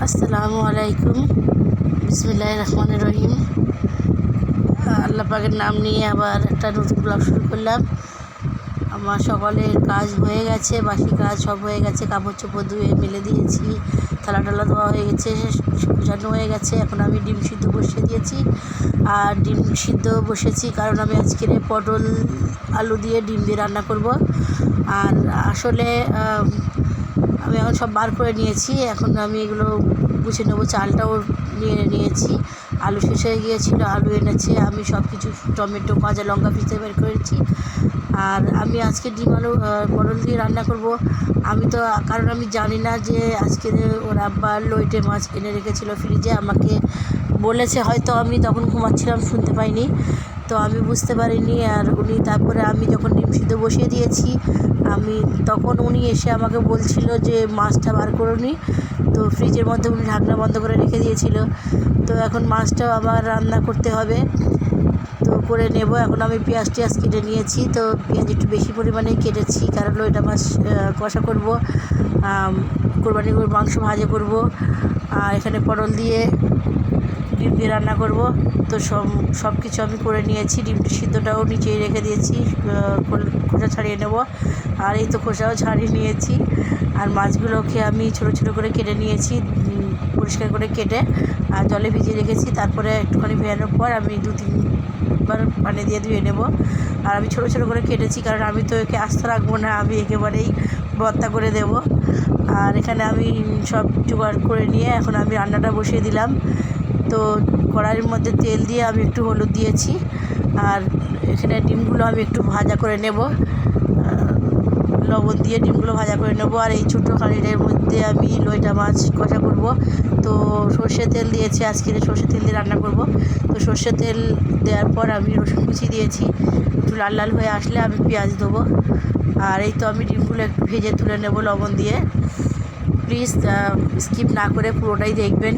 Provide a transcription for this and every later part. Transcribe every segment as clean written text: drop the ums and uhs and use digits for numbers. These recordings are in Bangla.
আসসালামু আলাইকুম। বিসমিল্লাহির রহমানির রহিম। আল্লাহ পাকের নাম নিয়ে আবার একটা নতুন ব্লগ শুরু করলাম। আমার সকালের কাজ হয়ে গেছে, বাসি কাজ সব হয়ে গেছে। কাপড় চোপড় ধুয়ে মেলে দিয়েছি, থালা টালা ধোয়া হয়ে গেছে, গুছানো হয়ে গেছে। এখন আমি ডিম সিদ্ধ বসিয়ে দিয়েছি। আর ডিম সিদ্ধ বসেছি কারণ আমি আজকে পটল আলু দিয়ে ডিম দিয়ে রান্না করব। আর আসলে আমি এখন সব বার করে নিয়েছি। এখন আমি এগুলো গুছিয়ে নেবো। চালটাও নিয়েছি। আলু শেষ হয়ে গিয়েছিলো, আলু এনেছে। আমি সব কিছু টমেটো কাঁচা লঙ্কা পিষে বের করেছি। আর আমি আজকে ডিম আলু পটল দিয়ে রান্না করব। আমি তো কারণ আমি জানি না যে আজকে ওর আব্বা লইটে মাছ এনে রেখেছিলো ফ্রিজে। আমাকে বলেছে, হয়তো আমি তখন ঘুমাচ্ছিলাম, শুনতে পাইনি, তো আমি বুঝতে পারিনি। আর উনি তারপরে আমি যখন ডিম সিদ্ধ বসিয়ে দিয়েছি, তখন উনি এসে আমাকে বলছিল যে মাছটা বার করে নি। তো ফ্রিজের মধ্যে উনি ঢাকনা বন্ধ করে রেখে দিয়েছিল। তো এখন মাছটাও আবার রান্না করতে হবে, তো করে নেব। এখন আমি পেঁয়াজ টিয়াজ কেটে নিয়েছি। তো পেঁয়াজ একটু বেশি পরিমাণেই কেটেছি, কারণ ওইটা মাছ কষা করব, কোরবানি করে মাংস ভাজা করব। আর এখানে পটল দিয়ে ডিম দিয়ে রান্না করব। তো সব কিছু আমি করে নিয়েছি। ডিম সিদ্ধটাও নিচেই রেখে দিয়েছি, খোসা ছাড়িয়ে নেব। আর এই তো খোসাও ছাড়িয়ে নিয়েছি। আর মাছগুলোকে আমি ছোটো ছোটো করে কেটে নিয়েছি, পরিষ্কার করে কেটে আর জলে ভিজিয়ে রেখেছি। তারপরে একটুখানি ভেজানোর পর আমি 2-3বার পানি দিয়ে ধুয়ে নেব। আর আমি ছোটো ছোটো করে কেটেছি, কারণ আমি তো একে আস্তে রাখবো না, আমি একেবারেই ভর্তা করে দেব। আর এখানে আমি সব জোগাড় করে নিয়ে এখন আমি রান্নাটা বসিয়ে দিলাম। তো কড়াইয়ের মধ্যে তেল দিয়ে আমি একটু হলুদ দিয়েছি। আর এখানে ডিমগুলো আমি একটু ভাজা করে নেব, লবণ দিয়ে ডিমগুলো ভাজা করে নেব। আর এই ছোটো কালিটার মধ্যে আমি লইটা মাছ কষা করব। তো সর্ষে তেল দিয়েছি, আজকে সর্ষে তেল দিয়ে রান্না করব। তো সর্ষে তেল দেওয়ার পর আমি রসুন কুচি দিয়েছি। একটু লাল লাল হয়ে আসলে আমি পেঁয়াজ দেবো। আর এই তো আমি ডিমগুলো একটু ভেজে তুলে নেব লবণ দিয়ে। প্লিজ স্কিপ না করে পুরোটাই দেখবেন।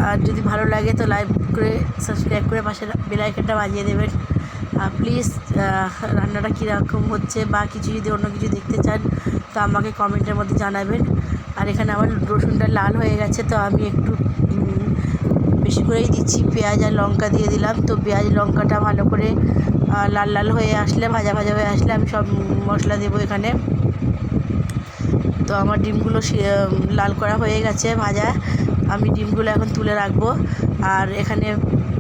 আর যদি ভালো লাগে তো লাইক করে সাবস্ক্রাইব করে পাশে বেল আইকনটা বাজিয়ে দেবেন। প্লিজ রান্নাটা কীরকম হচ্ছে বা কিছু যদি অন্য কিছু দেখতে চান তো আমাকে কমেন্টের মধ্যে জানাবেন। আর এখানে আমার রসুনটা লাল হয়ে গেছে, তো আমি একটু বেশি করেই দিচ্ছি। পেঁয়াজ আর লঙ্কা দিয়ে দিলাম। তো পেঁয়াজ লঙ্কাটা ভালো করে লাল লাল হয়ে আসলে, ভাজা ভাজা হয়ে আসলে আমি সব মশলা দেবো এখানে। তো আমার ডিমগুলো লাল করা হয়ে গেছে ভাজা। আমি ডিমগুলো এখন তুলে রাখবো। আর এখানে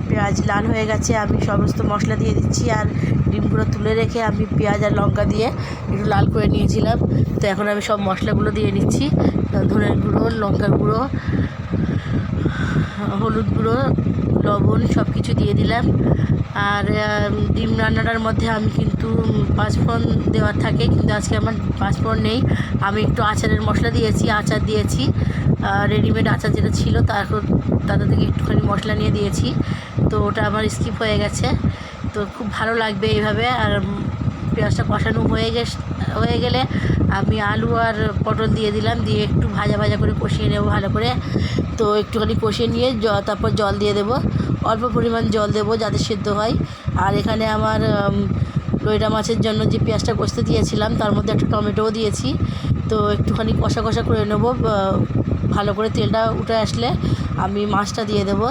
পেঁয়াজ লাল হয়ে গেছে, আমি সমস্ত মশলা দিয়ে দিচ্ছি। আর ডিমগুলো তুলে রেখে আমি পেঁয়াজ আর লঙ্কা দিয়ে একটু লাল করে নিয়েছিলাম। তো এখন আমি সব মশলাগুলো দিয়ে নিচ্ছি। ধনের গুঁড়ো, লঙ্কার গুঁড়ো, হলুদ গুঁড়ো, লবণ সব কিছু দিয়ে দিলাম। আর ডিম রান্নাটার মধ্যে আমি কিন্তু পাঁচফোড়ন দেওয়ার থাকে, কিন্তু আজকে আমার পাঁচফোড়ন নেই। আমি একটু আচারের মশলা দিয়েছি, আচার দিয়েছি, রেডিমেড আচার যেটা ছিল তাদের থেকে একটুখানি মশলা নিয়ে দিয়েছি। তো ওটা আমার স্কিপ হয়ে গেছে। তো খুব ভালো লাগবে এইভাবে। আর পেঁয়াজটা কষানো হয়ে গেলে আমি আলু আর পটল দিয়ে দিলাম, দিয়ে একটু ভাজা ভাজা করে কষিয়ে নেব ভালো করে। তো একটুখানি কষিয়ে নিয়ে তারপর জল দিয়ে দেবো, অল্প পরিমাণ জল দেবো যাতে সেদ্ধ হয়। আর এখানে আমার লইটা মাছের জন্য যে পেঁয়াজটা কষতে দিয়েছিলাম তার মধ্যে একটা টমেটোও দিয়েছি। তো একটুখানি কষা কষা করে নেব। ভালো করে তেলটা উঠে আসলে আমি মাছটা দিয়ে দেবো।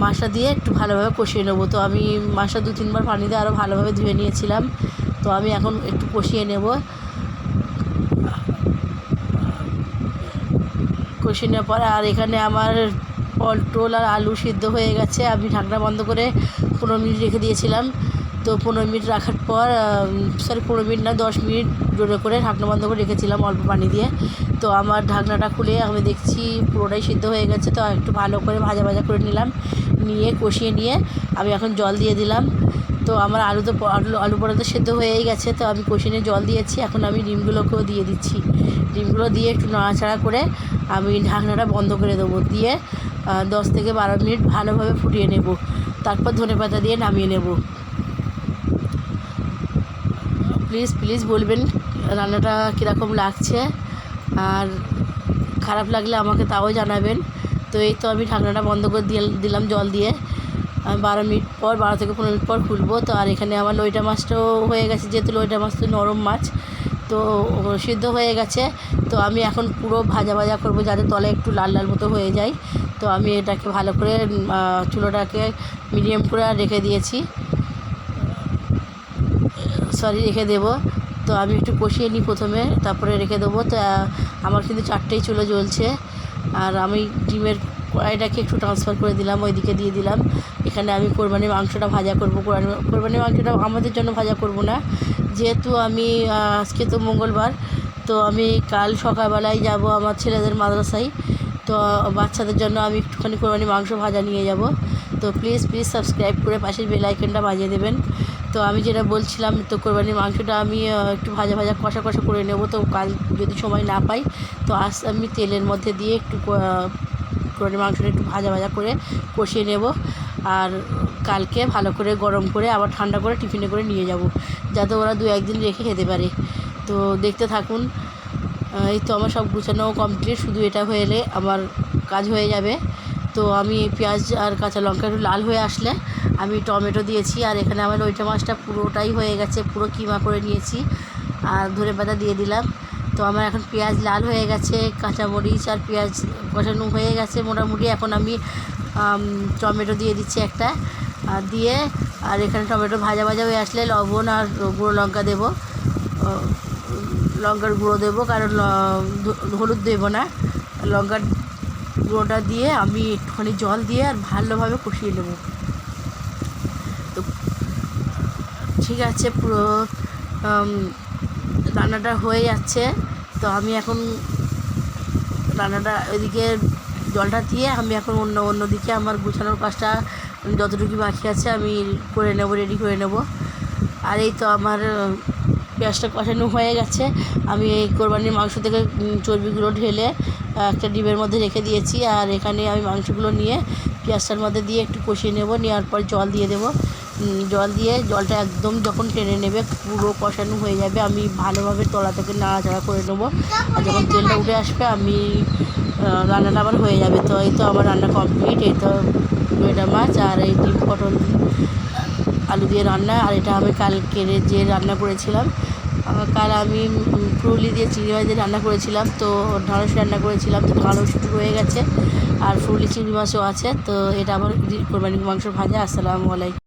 মাছটা দিয়ে একটু ভালোভাবে কষিয়ে নেবো। তো আমি মাছটা 2-3বার পানি দিয়ে আরও ভালোভাবে ধুয়ে নিয়েছিলাম। তো আমি এখন একটু কষিয়ে নেব। কষিয়ে নেওয়ার পর আর এখানে আমার পটল আর আলু সিদ্ধ হয়ে গেছে। আমি ঢাকনা বন্ধ করে 15 মিনিট রেখে দিয়েছিলাম। তো 15 মিনিট রাখার পর 15 মিনিট না 10 মিনিট জোরে করে ঢাকনা বন্ধ করে রেখেছিলাম অল্প পানি দিয়ে। তো আমার ঢাকনাটা খুলে আমি দেখছি পুরোটাই সিদ্ধ হয়ে গেছে। তো একটু ভালো করে ভাজা ভাজা করে নিলাম, নিয়ে কষিয়ে নিয়ে আমি এখন জল দিয়ে দিলাম। তো আমার আলু পরোটা সেদ্ধ হয়েই গেছে। তো আমি কষিয়ে নিয়ে জল দিয়েছি। এখন আমি ডিমগুলোকেও দিয়ে দিচ্ছি। ডিমগুলো দিয়ে একটু নাড়াচাড়া করে আমি ঢাকনাটা বন্ধ করে দেবো, দিয়ে 10 থেকে 12 মিনিট ভালোভাবে ফুটিয়ে নেব। তারপর ধনেপাতা দিয়ে নামিয়ে নেব। প্লিজ বলবেন রান্নাটা কীরকম লাগছে, আর খারাপ লাগলে আমাকে তাও জানাবেন। তো এই তো আমি ঢাকনাটা বন্ধ করে দিলাম জল দিয়ে। 12 মিনিট পর, 12 থেকে 15 মিনিট পর খুলবো। তো আর এখানে আমার লইটা মাছটাও হয়ে গেছে, যেহেতু লইটা মাছ তো নরম মাছ। তো সিদ্ধ হয়ে গেছে। তো আমি এখন পুরো ভাজা ভাজা করবো যাতে তলে একটু লাল লাল মতো হয়ে যায়। তো আমি এটাকে ভালো করে চুলোটাকে মিডিয়াম করে রেখে দিয়েছি, রেখে দেবো। তো আমি একটু কষিয়ে নিই প্রথমে, তারপরে রেখে দেবো। তো আমার কিন্তু 4টেই চুলো জ্বলছে। আর আমি ডিমের কড়াইটাকে একটু ট্রান্সফার করে দিলাম, ওইদিকে দিয়ে দিলাম। এখানে আমি কোরবানির মাংসটা ভাজা করবো। কোরবানির মাংসটা আমাদের জন্য ভাজা করব না, যেহেতু আমি আজকে তো মঙ্গলবার, তো আমি কাল সকালবেলায় যাব আমার ছেলেদের মাদ্রাসায়। তো বাচ্চাদের জন্য আমি একটুখানি কোরবানির মাংস ভাজা নিয়ে যাব। তো প্লিজ সাবস্ক্রাইব করে পাশের বেল আইকনটা বাজিয়ে দেবেন। তো আমি যেটা বলছিলাম, তো কোরবানির মাংসটা আমি একটু ভাজা কষা করে নেব। তো কাল যদি সময় না পাই, তো আজ আমি তেলের মধ্যে দিয়ে একটু কোরবানির মাংসটা একটু ভাজা করে কষিয়ে নেব। আর কালকে ভালো করে গরম করে আবার ঠান্ডা করে টিফিনে করে নিয়ে যাব, যাতে ওরা 2-1 দিন রেখে খেতে পারে। তো দেখতে থাকুন। এই তো আমার সব গুছানো কমপ্লিট, শুধু এটা হয়ে আমার কাজ হয়ে যাবে। তো আমি পেঁয়াজ আর কাঁচা লঙ্কা একটু লাল হয়ে আসলে আমি টমেটো দিয়েছি। আর এখানে আমার লইটা মাছটা পুরোটাই হয়ে গেছে, পুরো কিমা করে নিয়েছি। আর ধনেপাতা দিয়ে দিলাম। তো আমার এখন পেঁয়াজ লাল হয়ে গেছে, কাঁচামরিচ আর পেঁয়াজ কষানো হয়ে গেছে মোটামুটি। এখন আমি টমেটো দিয়ে দিচ্ছি একটা, দিয়ে আর এখানে টমেটো ভাজা হয়ে আসলে লবণ আর গুঁড়ো লঙ্কা দেবো, লঙ্কার গুঁড়ো দেবো, কারণ হলুদ দেবো না। লঙ্কার গুঁড়োটা দিয়ে আমি একটুখানি জল দিয়ে আর ভালোভাবে কষিয়ে নেব। তো ঠিক আছে, পুরো রান্নাটা হয়ে যাচ্ছে। তো আমি এখন রান্নাটা ওইদিকে জলটা দিয়ে আমি এখন অন্যদিকে আমার গুছানোর কাজটা যতটুকু বাকি আছে আমি করে নেব, রেডি করে নেব। আর এই তো আমার পেঁয়াজটা কষানো হয়ে গেছে। আমি এই কোরবানির মাংস থেকে চর্বিগুলো ঢেলে একটা ডিমের মধ্যে রেখে দিয়েছি। আর এখানে আমি মাংসগুলো নিয়ে পেঁয়াজটার মধ্যে দিয়ে একটু কষিয়ে নেব, নেওয়ার পর জল দিয়ে দেবো। জল দিয়ে জলটা একদম যখন টেনে নেবে, পুরো কষানো হয়ে যাবে, আমি ভালোভাবে তলা থেকে নাড়াচাড়া করে নেবো। আর যখন তেলটা উঠে আসবে, আমি রান্নাটা আবার হয়ে যাবে। তো এই তো আমার রান্না কমপ্লিট। এই তো লইটা মাছ আর এই ডিম পটল আলু দিয়ে রান্না। আর এটা আমি কালকে যে রান্না করেছিলাম, কাল আমি ফুলি দিয়ে চিংড়ি মাছ দিয়ে রান্না করেছিলাম। তো ঢ্যাঁড়স রান্না করেছিলাম, তো ঢ্যাঁড়স রয়ে গেছে আর ফুলি চিংড়ি মাছও আছে। তো এটা আমার কোরবানির মাংস ভাজা। আসসালামু আলাইকুম।